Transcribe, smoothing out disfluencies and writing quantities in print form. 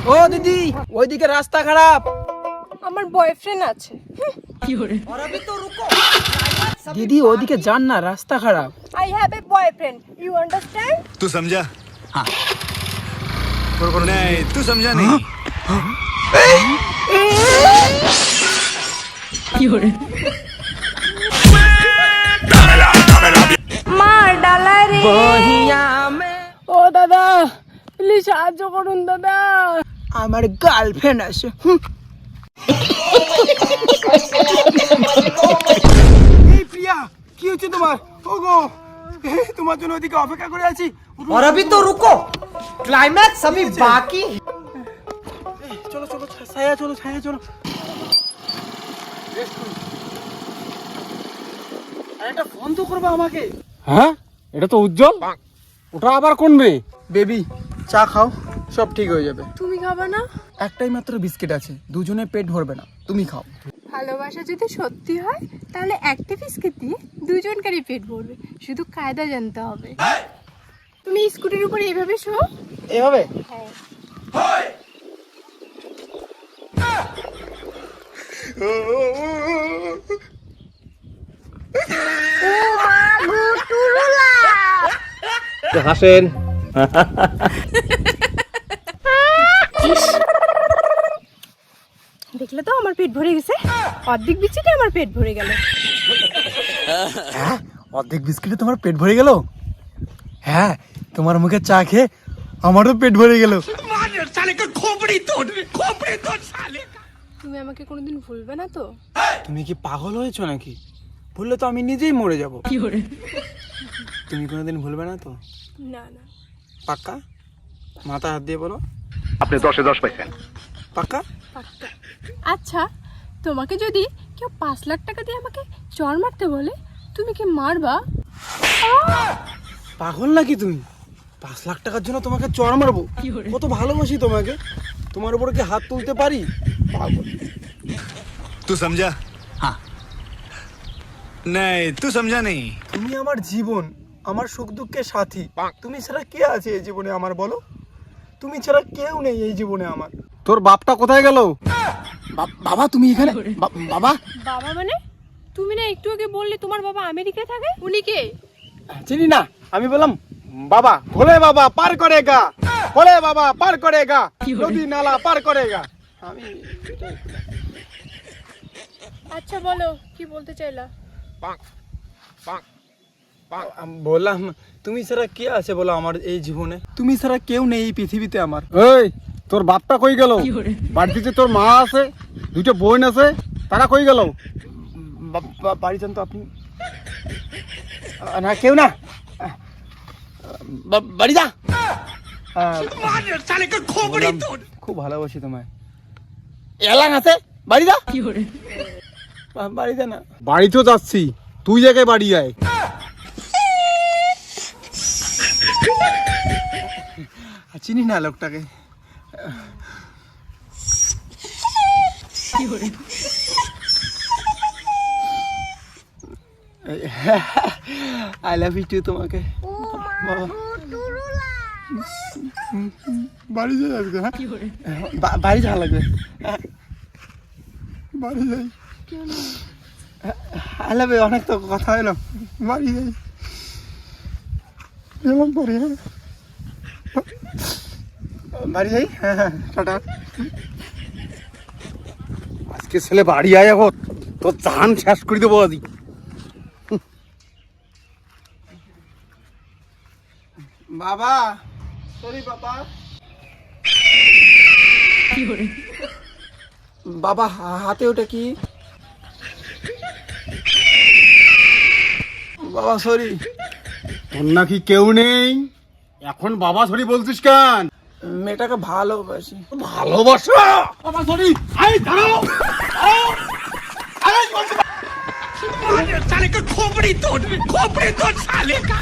ও দিদি, ওইদিকে রাস্তা খারাপ। আমার বয়ফ্রেন্ড আছে। দিদি ওইদিকে যান না, রাস্তা খারাপ। I have a boyfriend. You understand? तू समझा? हाँ। नहीं, तू समझा नहीं। মার ডালা রে। ও দাদা, প্লিজ সাহায্য করুন দাদা, আমার গার্লফ্রেন্ড আছে। এই প্রিয়া, কি হচ্ছে তোমার? ওগো, তোমার জন্য ওদিকে অপেক্ষা করে আছি। और अभी तो रुको, क्लाइमैक्स अभी बाकी। চলো চলো, ছায়া চলো, ছায়া চলো। একটা ফোন তো করবা আমাকে। হ্যাঁ, এটা তো উজ্জ্বল। ওটা আবার কোন মেয়ে? বেবি, চা খাও, সব ঠিক হয়ে যাবে। তুমি খাবে না? একটাই মাত্র বিস্কিট আছে, দুজনে পেট ভরবে না, তুমি খাও। ভালোবাসা যদি সত্যি হয় তাহলে একটা বিস্কিট দিয়ে দুজনকারই পেট ভরবে, শুধু কায়দা জানতে হবে। তুমি স্কুটির উপরে এইভাবে শো। এভাবে? হ্যাঁ। হাসেন। দেখলে তো আমার পেট ভরে গেছে, অর্ধেক বিচিতে আমার পেট ভরে গেল। হ্যাঁ, অর্ধেক বিস্কিটে তোমার পেট ভরে গেল? হ্যাঁ, তোমার মুখে চা খেয়ে আমারও পেট ভরে গেল। তুমি আমাকে কোনোদিন ভুলবে না তো? তুমি কি পাগল হয়েছো নাকি? ভুললে তো আমি নিজেই মরে যাব। তুমি কোনোদিন ভুলবে না তো? না না। পাক্কা? মাথা হাত দিয়ে বলো। आपने 10 से 10 पैसे। পাক্কা? পাক্কা। আচ্ছা, তোমাকে যদি কেউ 5 লাখ টাকা দিয়ে আমাকে চড় মারতে বলে, তুমি কি মারবা? পাগল নাকি তুমি? 5 লাখ টাকার জন্য তোমাকে চড় মারবো? কত ভালোবাসি তোমাকে, তোমার উপরে কি হাত তুলতে পারি? পাগল। तू समझा? हाँ। नहीं, तू समझा नहीं। তুমি আমার জীবন, আমার সুখ দুঃখের সাথী। তুমি ছাড়া কে আছে এই জীবনে আমার, বলো? তুমি ছাড়া কেউ নেই এই জীবনে আমার। তোর বাপটা কোথায় গেল? বাবা তুমি এখানে? বাবা? বাবা মানে? তুমি না একটু আগে বললে তোমার বাবা আমেরিকায় থাকে? উনি কে? চিনি না, আমি বললাম বাবা। ভোলে বাবা পার করেগা, ভোলে বাবা পার করেগা, নদী নালা পার করেগা। আমি আচ্ছা বলো, কি বলতে চাইলা? বললাম তুমি ছাড়া কে আছে বলো আমার এই জীবনে? তুমি ছাড়া কেউ নেই এই পৃথিবীতে আমার। এই, তোর বাপটা কই গেল? বাড়িতে তোর মা আছে, দুটো বোন আছে, তারা কই গেল? বাড়ি যান তো আপনি। না, কেউ না। বাড়ি যা। খুব ভালোবাসি তোমায়। এলাং আছে, বাড়ি যা। বাড়ি যা না। বাড়িতেও যাচ্ছি, তুই জায়গায় বাড়ি আয়। চিনি না লোকটাকে। আই লাভ ইউ টু তোমাকে। বাড়ি যাই আজকে। হ্যাঁ, বাড়ি যাওয়া লাগবে। বাড়ি যাই। আই লাভ ইউ, অনেক তো কথা হলো, বাড়ি যাই। এলাম পরে। হ্যাঁ, বাড়ি যাই। হ্যাঁ হ্যাঁ, টাটা। আজকে ছেলে বাড়ি আয়, এখন তোর চান শেষ করে দেবো আদি। বাবা, সরি বাবা। বাবা, হাতে ওটা কি? বাবা সরি। তোর নাকি কেউ নেই, এখন বাবা সরি বলছিস কেন? মেয়েটাকে ভালোবাসি। ভালোবাসা? বাবা সরি। আই দাঁড়াও। साले का खोपड़ी तोड़ साले का।